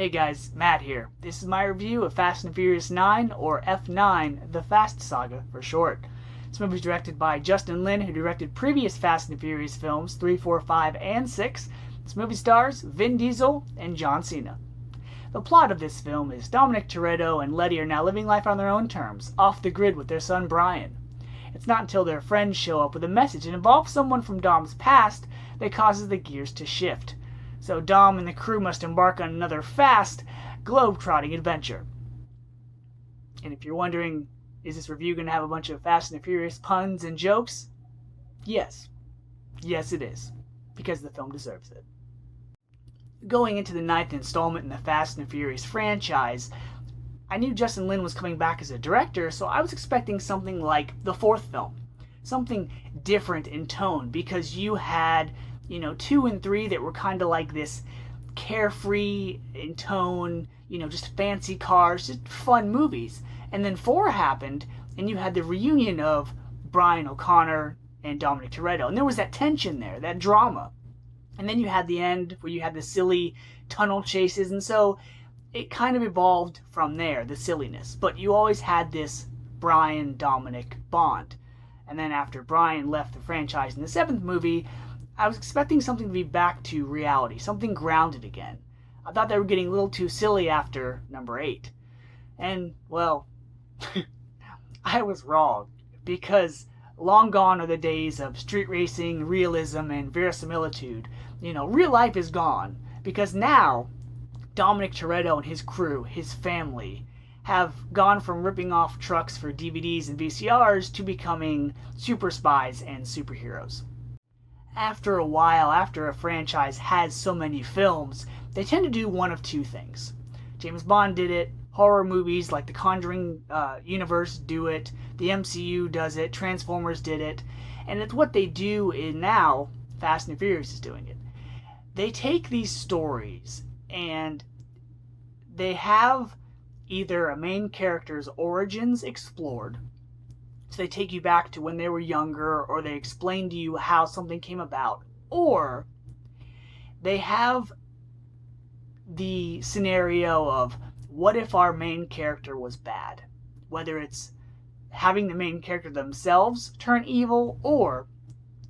Hey guys, Matt here. This is my review of Fast and Furious 9, or F9, the Fast Saga for short. This movie is directed by Justin Lin, who directed previous Fast and Furious films 3, 4, 5, and 6. This movie stars Vin Diesel and John Cena. The plot of this film is Dominic Toretto and Letty are now living life on their own terms, off the grid with their son Brian. It's not until their friends show up with a message that involves someone from Dom's past that causes the gears to shift. So Dom and the crew must embark on another fast, globe-trotting adventure. And if you're wondering, is this review going to have a bunch of Fast and Furious puns and jokes? Yes. Yes, it is. Because the film deserves it. Going into the 9th installment in the Fast and Furious franchise, I knew Justin Lin was coming back as a director, so I was expecting something like the 4th film. Something different in tone, because you had 2 and 3 that were kind of like this carefree in tone, just fancy cars, just fun movies. And then 4 happened, and you had the reunion of Brian O'Connor and Dominic Toretto. And there was that tension there, that drama. And then you had the end where you had the silly tunnel chases, and so it kind of evolved from there, the silliness. But you always had this Brian-Dominic bond. And then after Brian left the franchise in the 7th movie, I was expecting something to be back to reality, something grounded again. I thought they were getting a little too silly after number 8. And, well, I was wrong, because long gone are the days of street racing, realism, and verisimilitude. Real life is gone, because now Dominic Toretto and his crew, his family, have gone from ripping off trucks for DVDs and VCRs to becoming super spies and superheroes. After a while, after a franchise has so many films, they tend to do one of two things. James Bond did it, horror movies like the Conjuring universe do it, the MCU does it, Transformers did it, and it's what they do in now, Fast and Furious is doing it. They take these stories and they have either a main character's origins explored, so they take you back to when they were younger, or they explain to you how something came about, or they have the scenario of what if our main character was bad? Whether it's having the main character themselves turn evil, or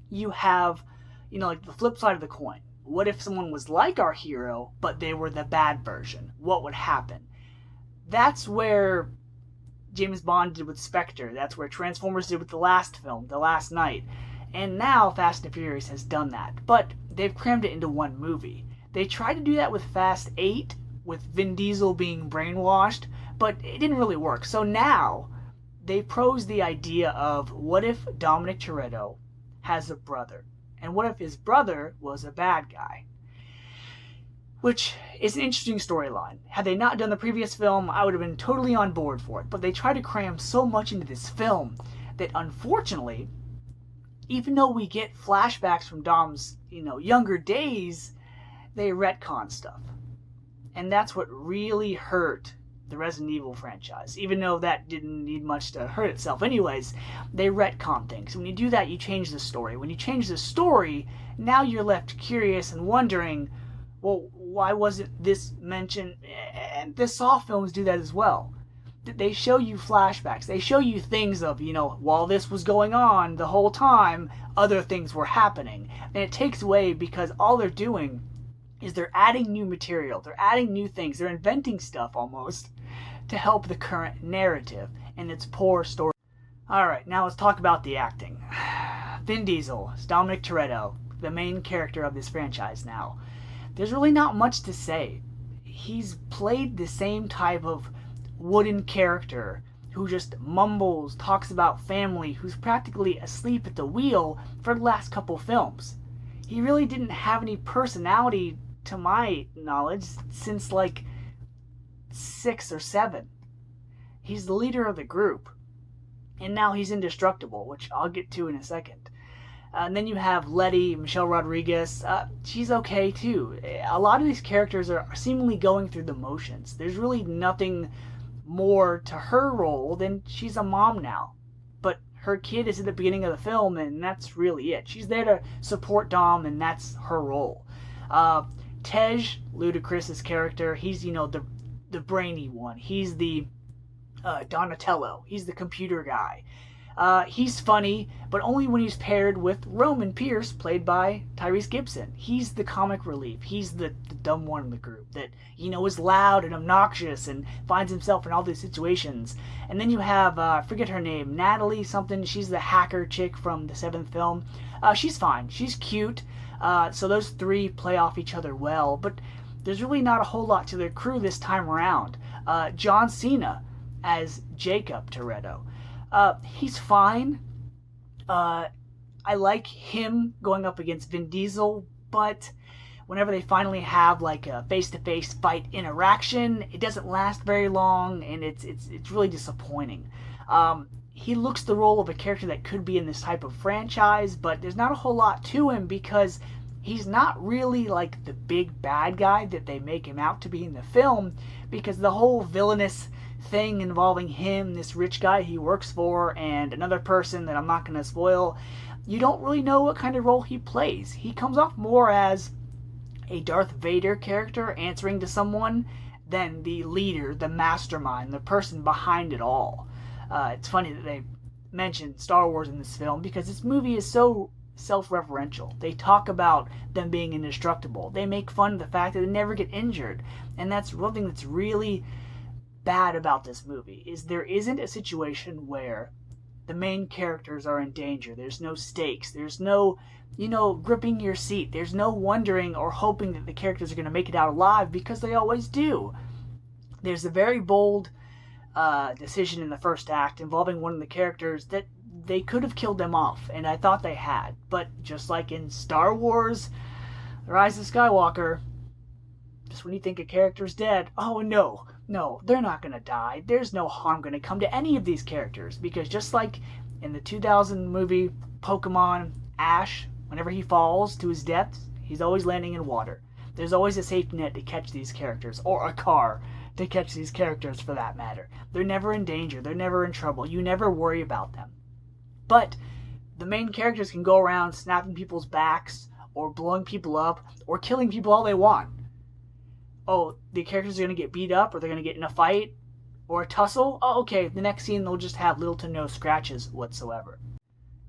you have, like the flip side of the coin. What if someone was like our hero, but they were the bad version? What would happen? That's where James Bond did with Spectre. That's where Transformers did with the last film, The Last Night. And now Fast and Furious has done that. But they've crammed it into one movie. They tried to do that with Fast 8, with Vin Diesel being brainwashed, but it didn't really work. So now they pose the idea of, what if Dominic Toretto has a brother? And what if his brother was a bad guy? Which is an interesting storyline. Had they not done the previous film, I would have been totally on board for it. But they try to cram so much into this film that, unfortunately, even though we get flashbacks from Dom's, younger days, they retcon stuff. And that's what really hurt the Resident Evil franchise. Even though that didn't need much to hurt itself anyways, they retcon things. When you do that, you change the story. When you change the story, now you're left curious and wondering, well, why wasn't this mentioned? And the Saw films do that as well. They show you flashbacks. They show you things of, while this was going on the whole time, other things were happening. And it takes away, because all they're doing is they're adding new material. They're adding new things. They're inventing stuff almost to help the current narrative and its poor story. Alright, now let's talk about the acting. Vin Diesel is Dominic Toretto, the main character of this franchise now. There's really not much to say. He's played the same type of wooden character who just mumbles, talks about family, who's practically asleep at the wheel for the last couple films. He really didn't have any personality, to my knowledge, since like 6 or 7. He's the leader of the group, and now he's indestructible, which I'll get to in a second. And then you have Letty, Michelle Rodriguez. She's okay too. A lot of these characters are seemingly going through the motions. There's really nothing more to her role than she's a mom now. But her kid is at the beginning of the film, and that's really it. She's there to support Dom, and that's her role. Tej, Ludacris's character, he's, the brainy one. He's the Donatello. He's the computer guy. He's funny, but only when he's paired with Roman Pierce, played by Tyrese Gibson. He's the comic relief. He's the dumb one in the group that, is loud and obnoxious and finds himself in all these situations. And then you have, I forget her name, Natalie something. She's the hacker chick from the 7th film. She's fine. She's cute. So those three play off each other well, but there's really not a whole lot to their crew this time around. John Cena as Jacob Toretto. He's fine. I like him going up against Vin Diesel, but whenever they finally have like a face-to-face fight interaction, it doesn't last very long, and it's really disappointing. He looks the role of a character that could be in this type of franchise, but there's not a whole lot to him because he's not really like the big bad guy that they make him out to be in the film, because the whole villainous thing involving him, this rich guy he works for, and another person that I'm not going to spoil, you don't really know what kind of role he plays. He comes off more as a Darth Vader character answering to someone than the leader, the mastermind, the person behind it all. It's funny that they mention Star Wars in this film because this movie is so self-referential. They talk about them being indestructible. They make fun of the fact that they never get injured. And that's one thing that's really bad about this movie, is there isn't a situation where the main characters are in danger. There's no stakes. There's no, gripping your seat. There's no wondering or hoping that the characters are going to make it out alive, because they always do. There's a very bold decision in the first act involving one of the characters that they could have killed them off, and I thought they had. But just like in Star Wars The Rise of Skywalker, just when you think a character's dead, oh no, they're not going to die. There's no harm going to come to any of these characters, because just like in the 2000 movie Pokemon Ash, whenever he falls to his death, he's always landing in water. There's always a safety net to catch these characters, or a car to catch these characters for that matter. They're never in danger. They're never in trouble. You never worry about them. But the main characters can go around snapping people's backs, or blowing people up, or killing people all they want. Oh, the characters are going to get beat up, or they're going to get in a fight, or a tussle? Oh, okay, the next scene they'll just have little to no scratches whatsoever.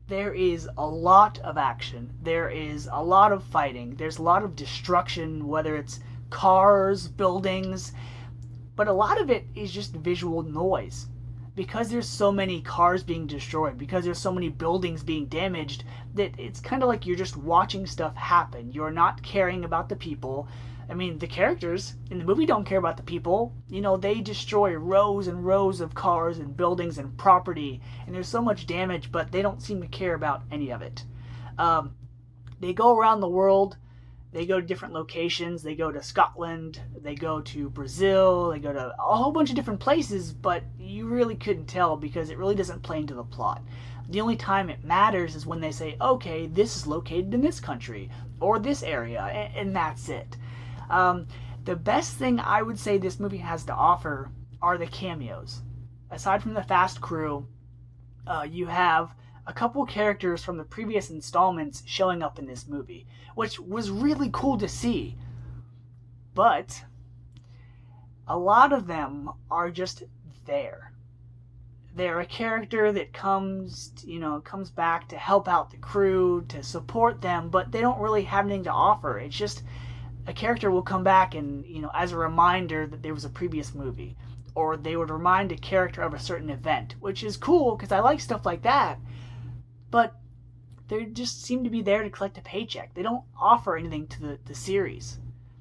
There is a lot of action. There is a lot of fighting. There's a lot of destruction, whether it's cars, buildings, but a lot of it is just visual noise. Because there's so many cars being destroyed, because there's so many buildings being damaged, that it's kind of like you're just watching stuff happen. You're not caring about the people. I mean, the characters in the movie don't care about the people. They destroy rows and rows of cars and buildings and property, and there's so much damage, but they don't seem to care about any of it. They go around the world. They go to different locations. They go to Scotland. They go to Brazil. They go to a whole bunch of different places, but you really couldn't tell because it really doesn't play into the plot. The only time it matters is when they say, okay, this is located in this country or this area, and that's it. The best thing I would say this movie has to offer are the cameos. Aside from the fast crew, you have a couple characters from the previous installments showing up in this movie, which was really cool to see. But a lot of them are just there. They're a character that comes back to help out the crew, to support them, but they don't really have anything to offer. It's just a character will come back and, as a reminder that there was a previous movie, or they would remind a character of a certain event, which is cool because I like stuff like that. But they just seem to be there to collect a paycheck. They don't offer anything to the series.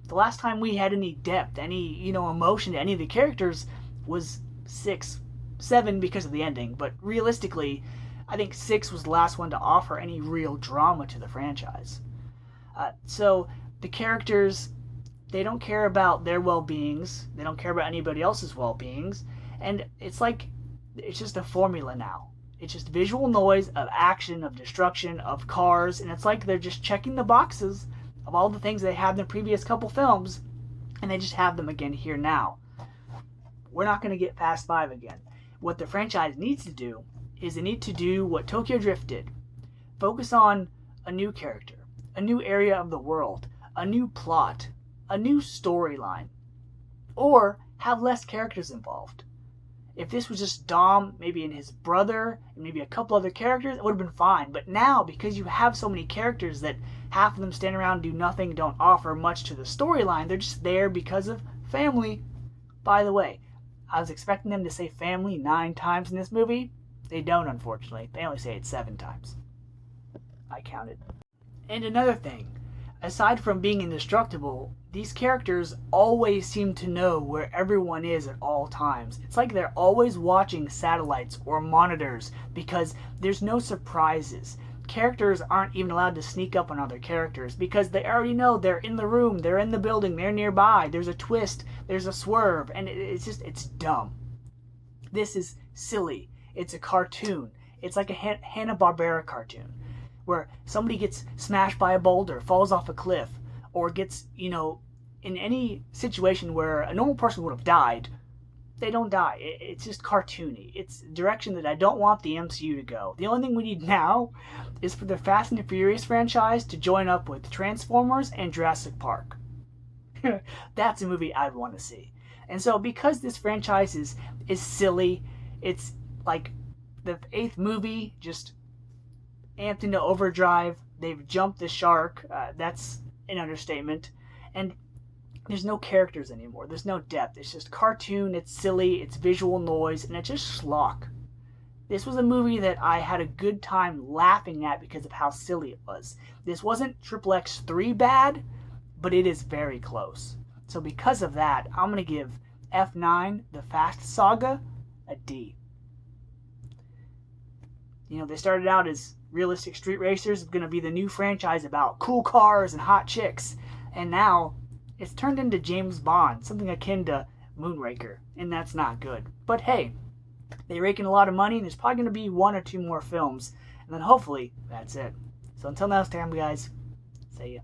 The last time we had any depth, any emotion to any of the characters was 6, 7 because of the ending. But realistically, I think 6 was the last one to offer any real drama to the franchise. So the characters, they don't care about their well-beings. They don't care about anybody else's well-beings. And it's just a formula now. It's just visual noise of action, of destruction, of cars, and it's like they're just checking the boxes of all the things they had in the previous couple films, and they just have them again here now. We're not going to get Fast 5 again. What the franchise needs to do is they need to do what Tokyo Drift did. Focus on a new character, a new area of the world, a new plot, a new storyline or have less characters involved. If this was just Dom, maybe and his brother, and maybe a couple other characters, it would have been fine. But now, because you have so many characters that half of them stand around, do nothing, don't offer much to the storyline, they're just there because of family. By the way, I was expecting them to say family 9 times in this movie. They don't, unfortunately. They only say it 7 times. I counted. And another thing, aside from being indestructible, these characters always seem to know where everyone is at all times. It's like they're always watching satellites or monitors because there's no surprises. Characters aren't even allowed to sneak up on other characters because they already know they're in the room, they're in the building, they're nearby, there's a twist, there's a swerve, and it's dumb. This is silly. It's a cartoon. It's like a Hanna-Barbera cartoon where somebody gets smashed by a boulder, falls off a cliff, or gets, in any situation where a normal person would have died, they don't die. It's just cartoony. It's a direction that I don't want the MCU to go. The only thing we need now is for the Fast and the Furious franchise to join up with Transformers and Jurassic Park. That's a movie I'd want to see. And so because this franchise is silly, it's like the 8th movie just amped into overdrive. They've jumped the shark. That's an understatement. And there's no characters anymore. There's no depth. It's just cartoon. It's silly. It's visual noise. And it's just schlock. This was a movie that I had a good time laughing at because of how silly it was. This wasn't Triple X 3 bad, but it is very close. So because of that, I'm going to give F9, The Fast Saga, a D. They started out as realistic street racers, going to be the new franchise about cool cars and hot chicks. And now it's turned into James Bond, something akin to Moonraker, and that's not good. But hey, they rake in a lot of money, and there's probably going to be 1 or 2 more films, and then hopefully that's it. So until next time, guys, see ya.